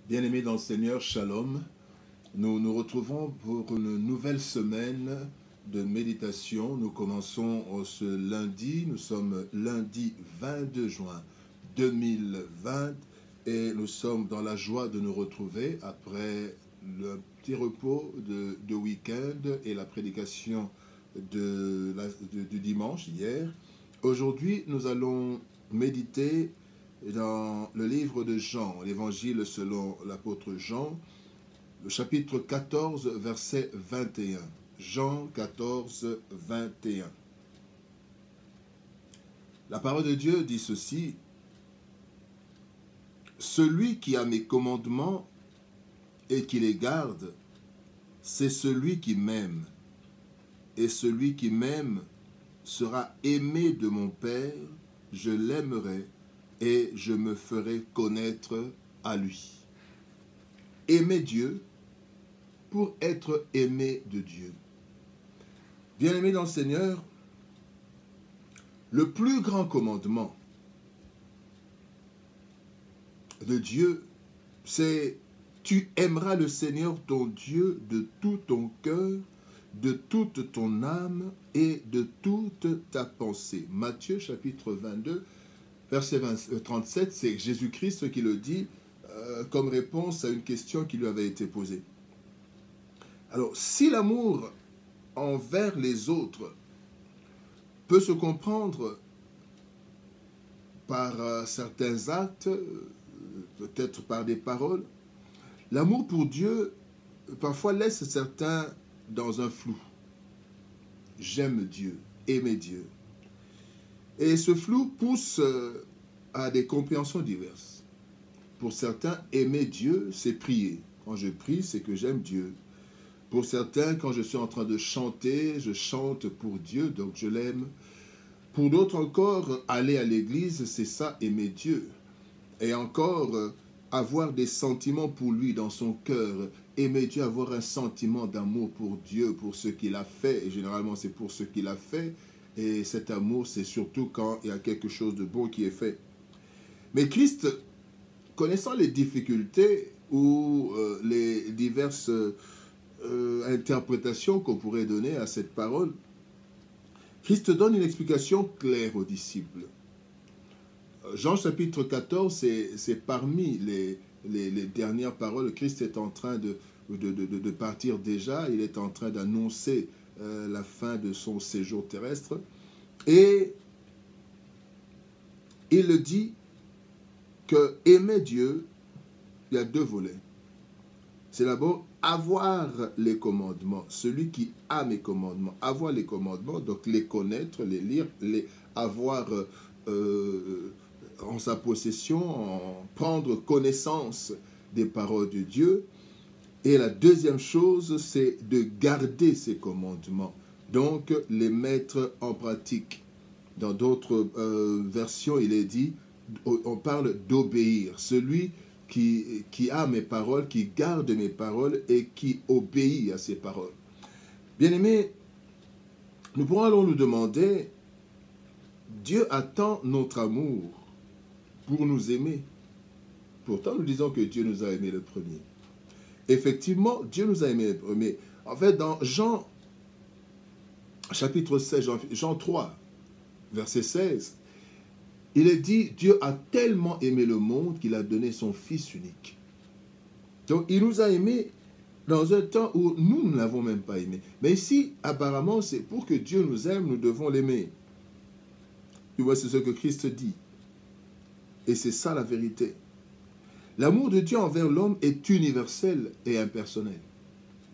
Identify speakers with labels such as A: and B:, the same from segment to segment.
A: Bien-aimés dans le Seigneur, Shalom. Nous nous retrouvons pour une nouvelle semaine de méditation. Nous commençons ce lundi. Nous sommes lundi 22 juin 2020 et nous sommes dans la joie de nous retrouver après le petit repos de week-end et la prédication du dimanche hier. Aujourd'hui, nous allons méditer dans le livre de Jean, l'évangile selon l'apôtre Jean, le chapitre 14, verset 21. Jean 14, 21. La parole de Dieu dit ceci: « Celui qui a mes commandements et qui les garde, c'est celui qui m'aime. Et celui qui m'aime sera aimé de mon Père, je l'aimerai et je me ferai connaître à lui. » Aimer Dieu pour être aimé de Dieu. Bien-aimé dans le Seigneur, le plus grand commandement de Dieu, c'est « Tu aimeras le Seigneur ton Dieu de tout ton cœur, de toute ton âme et de toute ta pensée. » Matthieu chapitre 22, verset 37, c'est Jésus-Christ qui le dit comme réponse à une question qui lui avait été posée. Alors, si l'amour envers les autres peut se comprendre par certains actes, peut-être par des paroles, l'amour pour Dieu parfois laisse certains dans un flou. J'aime Dieu, aimer Dieu. Et ce flou pousse à des compréhensions diverses. Pour certains, aimer Dieu, c'est prier. Quand je prie, c'est que j'aime Dieu. Pour certains, quand je suis en train de chanter, je chante pour Dieu, donc je l'aime. Pour d'autres encore, aller à l'église, c'est ça, aimer Dieu. Et encore, avoir des sentiments pour lui dans son cœur. Aimer Dieu, avoir un sentiment d'amour pour Dieu, pour ce qu'il a fait. Et généralement, c'est pour ce qu'il a fait. Et cet amour, c'est surtout quand il y a quelque chose de bon qui est fait. Mais Christ, connaissant les difficultés ou les diverses interprétations qu'on pourrait donner à cette parole, Christ donne une explication claire aux disciples. Jean chapitre 14, c'est parmi les dernières paroles. Christ est en train de partir déjà, il est en train d'annoncer la fin de son séjour terrestre. Et il le dit que aimer Dieu, il y a deux volets. C'est d'abord avoir les commandements. Celui qui a mes commandements, avoir les commandements, donc les connaître, les lire, les avoir en sa possession, prendre connaissance des paroles de Dieu. Et la deuxième chose, c'est de garder ces commandements, donc les mettre en pratique. Dans d'autres versions, il est dit, on parle d'obéir. Celui qui a mes paroles, qui garde mes paroles et qui obéit à ces paroles. Bien-aimés, nous pourrons alors nous demander, Dieu attend notre amour pour nous aimer. Pourtant, nous disons que Dieu nous a aimés le premier. Effectivement, Dieu nous a aimés le premier. En fait, dans Jean, chapitre 16, Jean 3, verset 16, il est dit, Dieu a tellement aimé le monde qu'il a donné son Fils unique. Donc, il nous a aimés dans un temps où nous ne l'avons même pas aimé. Mais ici, apparemment, c'est pour que Dieu nous aime, nous devons l'aimer. Tu vois, c'est ce que Christ dit. Et c'est ça la vérité. L'amour de Dieu envers l'homme est universel et impersonnel.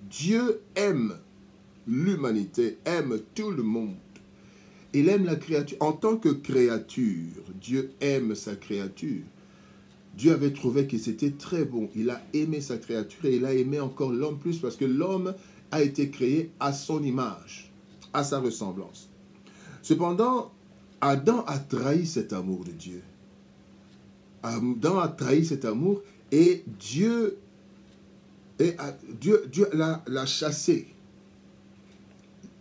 A: Dieu aime l'humanité, aime tout le monde. Il aime la créature. En tant que créature, Dieu aime sa créature. Dieu avait trouvé que c'était très bon. Il a aimé sa créature et il a aimé encore l'homme plus parce que l'homme a été créé à son image, à sa ressemblance. Cependant, Adam a trahi cet amour de Dieu. Adam a trahi cet amour et Dieu l'a chassé.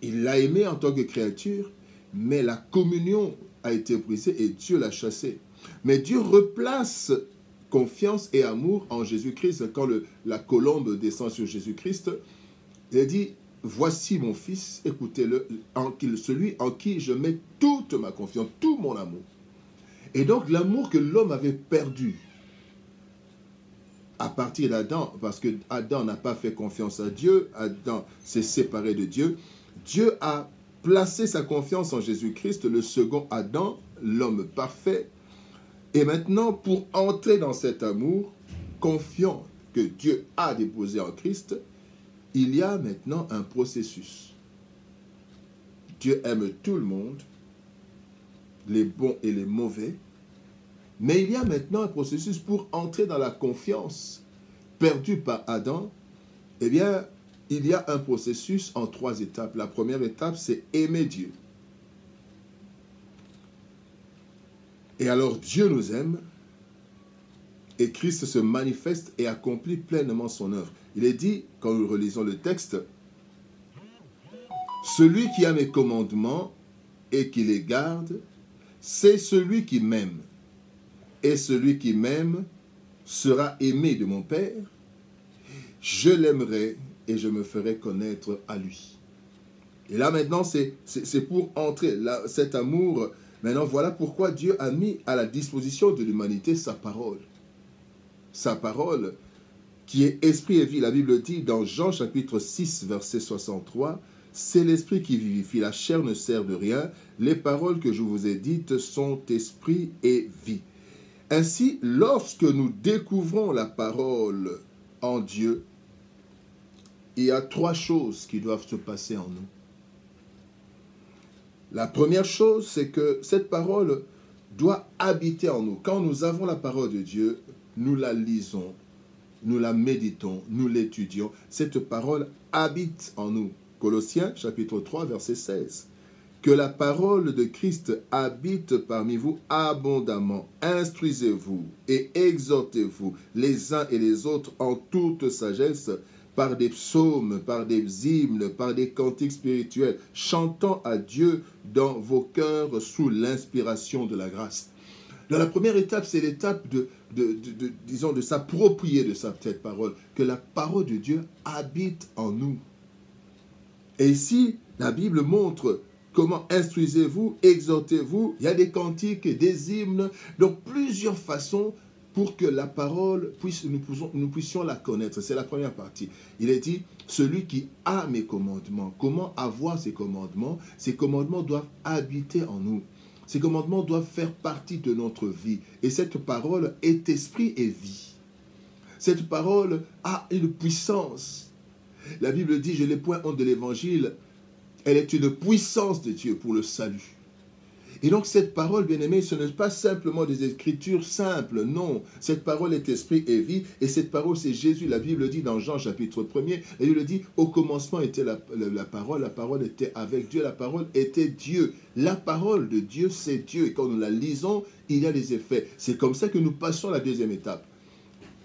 A: Il l'a aimé en tant que créature, mais la communion a été brisée et Dieu l'a chassé. Mais Dieu replace confiance et amour en Jésus-Christ. Quand la colombe descend sur Jésus-Christ, il dit, voici mon fils, écoutez-le, celui en qui je mets toute ma confiance, tout mon amour. Et donc l'amour que l'homme avait perdu à partir d'Adam, parce que Adam n'a pas fait confiance à Dieu, Adam s'est séparé de Dieu, Dieu a placé sa confiance en Jésus-Christ, le second Adam, l'homme parfait. Et maintenant, pour entrer dans cet amour, confiant que Dieu a déposé en Christ, il y a maintenant un processus. Dieu aime tout le monde, les bons et les mauvais, mais il y a maintenant un processus pour entrer dans la confiance perdue par Adam. Eh bien, il y a un processus en 3 étapes. La première étape, c'est aimer Dieu. Et alors Dieu nous aime, et Christ se manifeste et accomplit pleinement son œuvre. Il est dit, quand nous relisons le texte, « Celui qui a mes commandements et qui les garde, c'est celui qui m'aime. Et celui qui m'aime sera aimé de mon Père. Je l'aimerai et je me ferai connaître à lui. » Et là maintenant, c'est pour entrer, là, cet amour. Maintenant, voilà pourquoi Dieu a mis à la disposition de l'humanité sa parole. Sa parole qui est esprit et vie. La Bible dit dans Jean chapitre 6, verset 63, « C'est l'esprit qui vivifie, la chair ne sert de rien. Les paroles que je vous ai dites sont esprit et vie. » Ainsi, lorsque nous découvrons la parole en Dieu, il y a 3 choses qui doivent se passer en nous. La première chose, c'est que cette parole doit habiter en nous. Quand nous avons la parole de Dieu, nous la lisons, nous la méditons, nous l'étudions. Cette parole habite en nous. Colossiens chapitre 3, verset 16. Que la parole de Christ habite parmi vous abondamment. Instruisez-vous et exhortez-vous les uns et les autres en toute sagesse, par des psaumes, par des hymnes, par des cantiques spirituels, chantant à Dieu dans vos cœurs sous l'inspiration de la grâce. Dans la première étape, c'est l'étape disons, de s'approprier de cette parole, que la parole de Dieu habite en nous. Et ici, la Bible montre comment instruisez-vous, exhortez-vous, il y a des cantiques, des hymnes, donc plusieurs façons pour que la parole, nous puissions la connaître. C'est la première partie. Il est dit, celui qui a mes commandements. Comment avoir ces commandements? Ces commandements doivent habiter en nous. Ces commandements doivent faire partie de notre vie. Et cette parole est esprit et vie. Cette parole a une puissance. La Bible dit, je n'ai point honte de l'évangile, elle est une puissance de Dieu pour le salut. Et donc cette parole, bien-aimée, ce n'est pas simplement des écritures simples, non. Cette parole est esprit et vie, et cette parole, c'est Jésus. La Bible dit dans Jean chapitre 1er, la Bible dit, au commencement était la parole était avec Dieu, la parole était Dieu. La parole de Dieu, c'est Dieu. Et quand nous la lisons, il y a des effets. C'est comme ça que nous passons à la deuxième étape.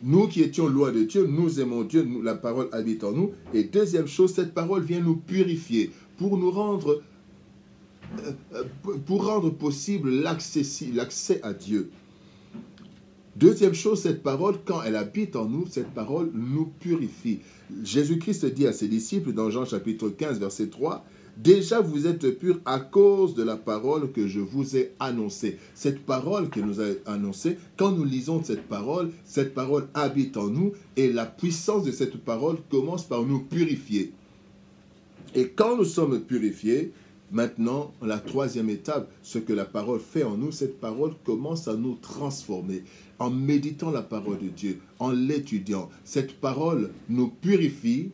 A: Nous qui étions loin de Dieu, nous aimons Dieu, la parole habite en nous. Et deuxième chose, cette parole vient nous purifier pour nous rendre possible l'accès à Dieu. Deuxième chose, cette parole, quand elle habite en nous, cette parole nous purifie. Jésus-Christ dit à ses disciples dans Jean chapitre 15, verset 3, « Déjà vous êtes purs à cause de la parole que je vous ai annoncée. » Cette parole qu'il nous a annoncée, quand nous lisons cette parole habite en nous et la puissance de cette parole commence par nous purifier. Et quand nous sommes purifiés, maintenant, la troisième étape, ce que la parole fait en nous, cette parole commence à nous transformer. En méditant la parole de Dieu, en l'étudiant, cette parole nous purifie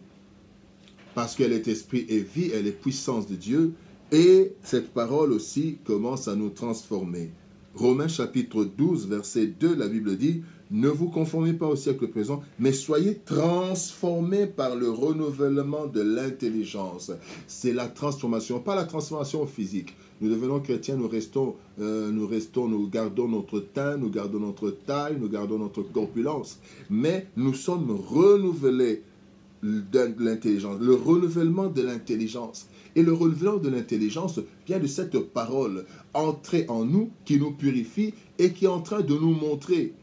A: parce qu'elle est esprit et vie, elle est puissance de Dieu. Et cette parole aussi commence à nous transformer. Romains chapitre 12, verset 2, la Bible dit, « Ne vous conformez pas au siècle présent, mais soyez transformés par le renouvellement de l'intelligence. » C'est la transformation, pas la transformation physique. Nous devenons chrétiens, nous gardons notre teint, nous gardons notre taille, nous gardons notre corpulence. Mais nous sommes renouvelés de l'intelligence, le renouvellement de l'intelligence. Et le renouvellement de l'intelligence vient de cette parole entrée en nous, qui nous purifie et qui est en train de nous montrer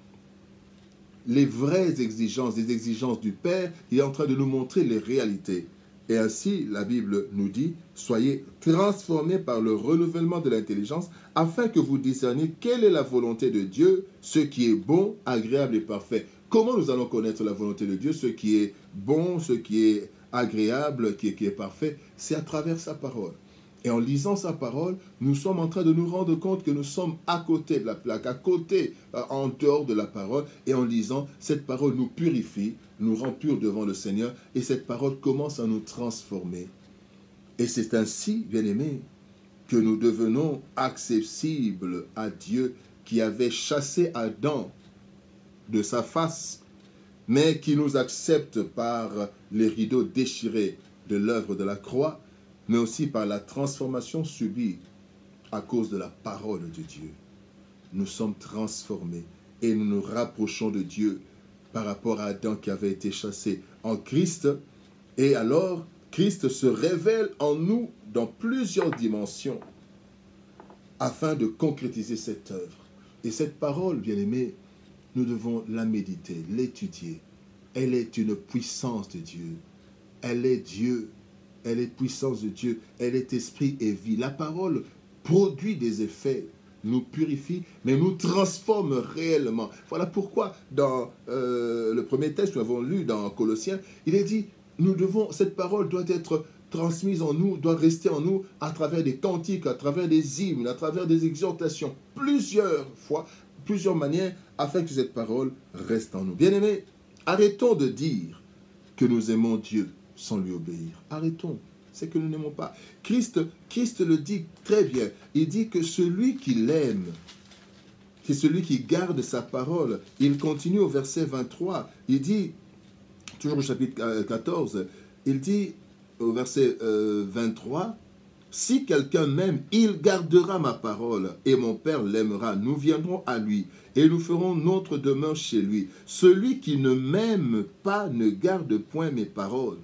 A: les vraies exigences, les exigences du Père. Il est en train de nous montrer les réalités. Et ainsi, la Bible nous dit, soyez transformés par le renouvellement de l'intelligence, afin que vous discerniez quelle est la volonté de Dieu, ce qui est bon, agréable et parfait. Comment nous allons connaître la volonté de Dieu, ce qui est bon, ce qui est agréable, qui est parfait? C'est à travers sa parole. Et en lisant sa parole, nous sommes en train de nous rendre compte que nous sommes à côté de la plaque, à côté, en dehors de la parole. Et en lisant, cette parole nous purifie, nous rend purs devant le Seigneur. Et cette parole commence à nous transformer. Et c'est ainsi, bien-aimés, que nous devenons accessibles à Dieu qui avait chassé Adam de sa face, mais qui nous accepte par les rideaux déchirés de l'œuvre de la croix, mais aussi par la transformation subie à cause de la parole de Dieu. Nous sommes transformés et nous nous rapprochons de Dieu par rapport à Adam qui avait été chassé en Christ. Et alors, Christ se révèle en nous dans plusieurs dimensions afin de concrétiser cette œuvre. Et cette parole, bien-aimés, nous devons la méditer, l'étudier. Elle est une puissance de Dieu. Elle est Dieu. Elle est puissance de Dieu, elle est esprit et vie. La parole produit des effets, nous purifie, mais nous transforme réellement. Voilà pourquoi dans le premier texte que nous avons lu dans Colossiens, il est dit, cette parole doit être transmise en nous, doit rester en nous à travers des cantiques, à travers des hymnes, à travers des exhortations, plusieurs fois, plusieurs manières, afin que cette parole reste en nous. Bien-aimés, arrêtons de dire que nous aimons Dieu sans lui obéir. Arrêtons, c'est que nous n'aimons pas. Christ le dit très bien. Il dit que celui qui l'aime, c'est celui qui garde sa parole. Il continue au verset 23. Il dit, toujours au chapitre 14, il dit au verset 23, « Si quelqu'un m'aime, il gardera ma parole, et mon Père l'aimera. Nous viendrons à lui, et nous ferons notre demeure chez lui. Celui qui ne m'aime pas ne garde point mes paroles.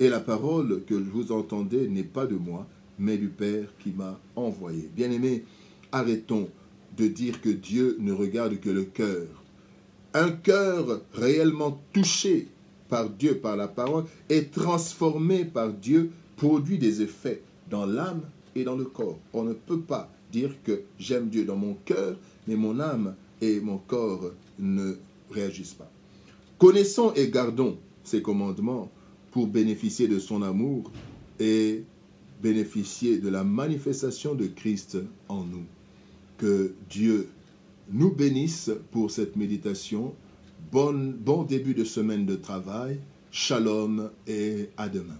A: Et la parole que vous entendez n'est pas de moi, mais du Père qui m'a envoyé. » Bien-aimés, arrêtons de dire que Dieu ne regarde que le cœur. Un cœur réellement touché par Dieu, par la parole, et transformé par Dieu, produit des effets dans l'âme et dans le corps. On ne peut pas dire que j'aime Dieu dans mon cœur, mais mon âme et mon corps ne réagissent pas. Connaissons et gardons ses commandements pour bénéficier de son amour et bénéficier de la manifestation de Christ en nous. Que Dieu nous bénisse pour cette méditation. Bon début de semaine de travail. Shalom et à demain.